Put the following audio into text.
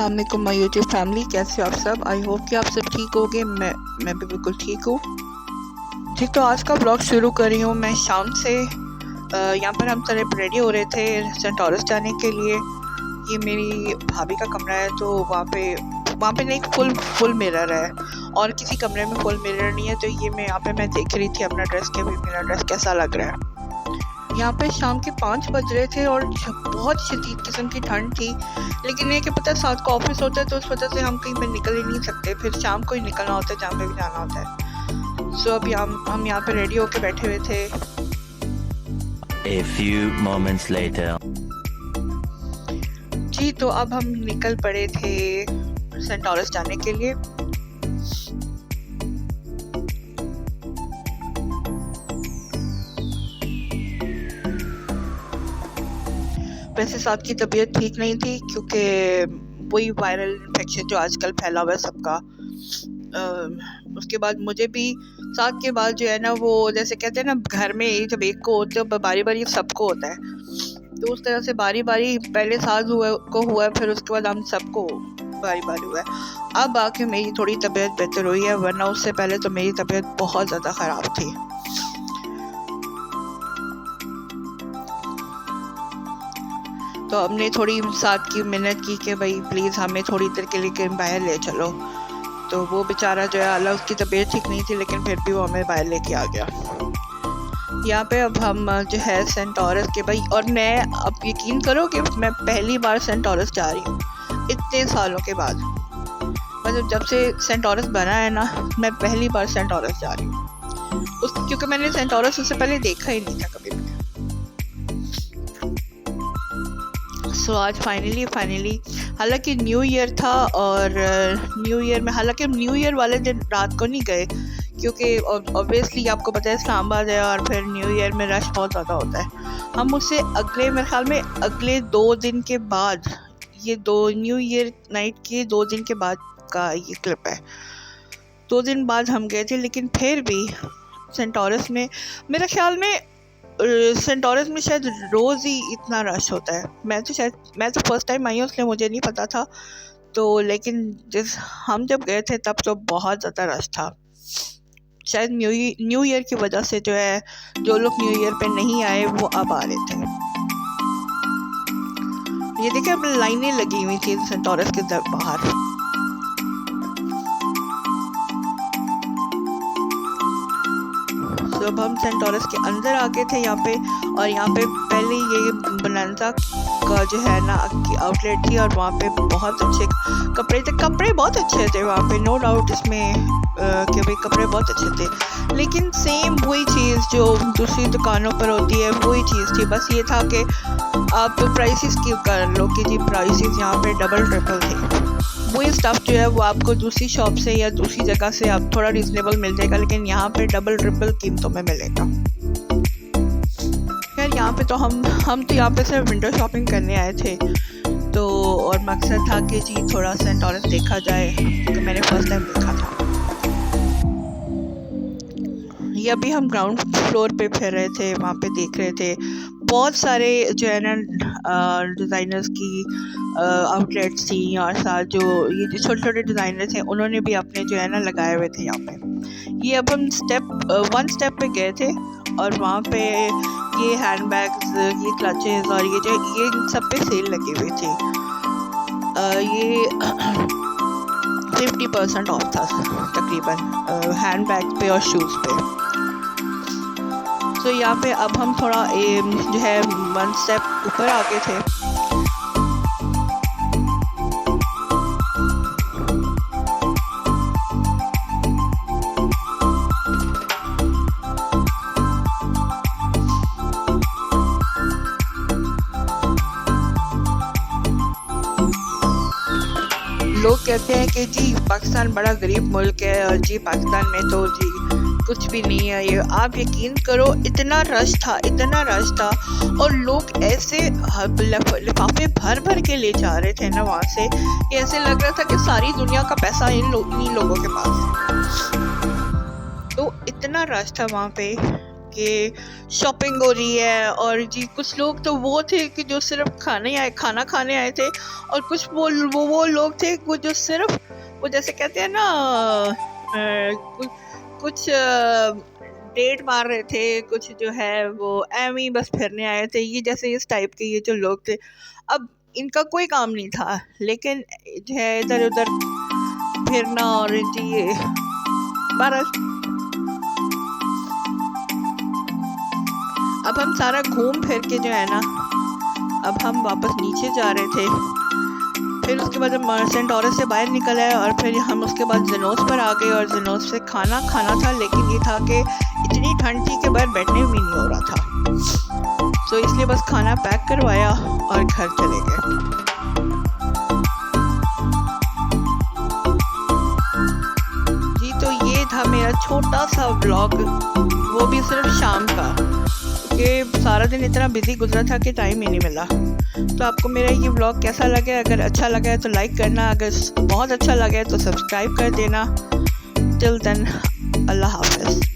अस्सलाम वालेकुम my YouTube family, कैसे हो आप सब। आई होप कि आप सब ठीक होगे। मैं भी बिल्कुल ठीक हूँ। ठीक, तो आज का ब्लॉग शुरू कर रही हूँ मैं शाम से। यहाँ पर हम सारे रेडी हो रहे थे सेंटोरस जाने के लिए। ये मेरी भाभी का कमरा है, तो वहाँ पे नहीं, फुल मिरर है और किसी कमरे में फुल मिरर नहीं है। तो ये मैं देख रही थी अपना ड्रेस के भी, मेरा ड्रेस कैसा लग रहा है। यहाँ पे शाम के 5 बज रहे थे और बहुत शदीद किस्म की ठंड थी। लेकिन ये कि पता है साथ को ऑफिस होता है, तो उस वजह से हम कहीं पर निकल ही नहीं सकते। फिर शाम को ही निकलना होता है, जहाँ पे भी जाना होता है। सो अभी हम यहाँ पे रेडी होके बैठे हुए थे। A few moments later. जी, तो अब हम निकल पड़े थे सेंटोरस जाने के लिए। वैसे साथ की तबीयत ठीक नहीं थी, क्योंकि वही वायरल इन्फेक्शन जो आजकल फैला हुआ है सबका। उसके बाद मुझे भी साथ के बाद जो है ना, वो जैसे कहते हैं ना, घर में जब एक को होते हो बारी बारी सबको होता है। तो उस तरह से बारी बारी पहले साथ हुआ, फिर उसके बाद हम सबको बारी बारी हुआ है। अब आके मेरी थोड़ी तबीयत बेहतर हुई है, वरना उससे पहले तो मेरी तबीयत बहुत ज़्यादा ख़राब थी। तो हमने थोड़ी साथ की मिन्नत की कि भाई प्लीज़ हमें थोड़ी देर के लिए बाहर ले चलो। तो वो बेचारा जो है, अल्लाह उसकी तबीयत ठीक नहीं थी, लेकिन फिर भी वो हमें बाहर लेके आ गया। यहाँ पे अब हम जो है सेंटोरस के भाई, और मैं अब यकीन करो कि मैं पहली बार सेंटोरस जा रही हूँ इतने सालों के बाद। मतलब जब से सेंटोरस बना है ना, मैं पहली बार सेंटोरस जा रही हूँ क्योंकि मैंने सेंटोरस उससे पहले देखा ही नहीं था कभी भी। सो आज फाइनली हालांकि न्यू ईयर था, और न्यू ईयर में हालांकि न्यू ईयर वाले दिन रात को नहीं गए, क्योंकि ऑब्वियसली आपको पता है इस्लामाबाद है और फिर न्यू ईयर में रश बहुत ज़्यादा होता है। हम उससे अगले, मेरे ख्याल में अगले 2 दिन के बाद, ये 2 न्यू ईयर नाइट के 2 दिन के बाद का ये क्लिप है। 2 दिन बाद हम गए थे, लेकिन फिर भी सेंटोरस में मेरे ख्याल में सेंटोरस में शायद रोज़ ही इतना रश होता है। मैं तो फर्स्ट टाइम आई हूँ, इसलिए मुझे नहीं पता था। तो लेकिन हम जब गए थे तब तो बहुत ज़्यादा रश था। शायद न्यू ईयर की वजह से जो है, जो लोग न्यू ईयर पे नहीं आए वो अब आ रहे थे। ये देखिए, अब लाइनें लगी हुई थी सेंटोरस के बाहर। जब हम सेंटोरस के अंदर आ गए थे यहाँ पे, और यहाँ पे पहले ये बोनांजा का जो है ना आउटलेट थी, और वहाँ पे बहुत अच्छे कपड़े बहुत अच्छे थे वहाँ पे, नो डाउट इसमें कि भाई कपड़े बहुत अच्छे थे। लेकिन सेम वही चीज़ जो दूसरी दुकानों पर होती है, वही चीज़ थी। बस ये था कि आप प्राइसेस की कर लो कि जी प्राइसेस यहाँ पे डबल ट्रिपल थे। वही स्टफ़ जो है वो आपको दूसरी शॉप से या दूसरी जगह से आप थोड़ा रीज़नेबल मिल जाएगा, लेकिन यहाँ पे डबल ट्रिपल कीमतों में मिलेगा। खैर, यहाँ पे तो हम तो यहाँ पे सिर्फ विंडो शॉपिंग करने आए थे, तो और मकसद था कि जी थोड़ा सेंटोरस देखा जाए, क्योंकि मैंने फर्स्ट टाइम देखा था। ये अभी हम ग्राउंड फ्लोर पे फिर रहे थे, वहाँ पे देख रहे थे बहुत सारे जो है ना डिज़ाइनर्स की आउटलेट्स थी, और साथ जो ये जो छोटे छोटे डिज़ाइनर्स हैं उन्होंने भी अपने जो है ना लगाए हुए थे यहाँ पे। ये अब हम वन स्टेप पे गए थे, और वहाँ पे ये हैंडबैग्स, ये क्लचेस और ये सब पे सेल लगी हुई थी। ये 50% ऑफ था तकरीबन हैंडबैग पे और शूज़ पे। तो यहाँ पे अब हम थोड़ा जो है 1 स्टेप ऊपर आ गए थे। लोग कहते हैं कि जी पाकिस्तान बड़ा गरीब मुल्क है, और जी पाकिस्तान में तो जी कुछ भी नहीं है। ये आप यकीन करो, इतना रश था, और लोग ऐसे लिफाफे भर के ले जा रहे थे ना वहाँ से, कि ऐसे लग रहा था कि सारी दुनिया का पैसा इन्हीं लोगों के पास है। तो इतना रश था वहाँ पे कि शॉपिंग हो रही है। और जी कुछ लोग तो वो थे कि जो सिर्फ खाना खाने आए थे, और कुछ वो लोग थे वो जो सिर्फ वो जैसे कहते हैं ना कुछ डेट मार रहे थे, कुछ जो है वो एम ही बस फिरने आए थे। ये जैसे इस टाइप के ये जो लोग थे, अब इनका कोई काम नहीं था, लेकिन जो है इधर उधर फिरना और जी बहरहाल अब हम सारा घूम फिर के जो है ना, अब हम वापस नीचे जा रहे थे। फिर उसके बाद हम सेंट लॉरेंस से बाहर निकल आए और फिर हम उसके बाद जर्नोस पर आ गए। और जर्नोस से खाना था, लेकिन ये था कि इतनी ठंड थी कि बाहर बैठने भी नहीं हो रहा था, तो इसलिए बस खाना पैक करवाया और घर चले गए। जी तो ये था मेरा छोटा सा व्लॉग, वो भी सिर्फ शाम का, कि सारा दिन इतना बिजी गुजरा था कि टाइम ही नहीं मिला। तो आपको मेरा ये व्लॉग कैसा लगे? अगर अच्छा लगा है तो लाइक करना, अगर बहुत अच्छा लगा है तो सब्सक्राइब कर देना। टिल देन, अल्लाह हाफ़िज़।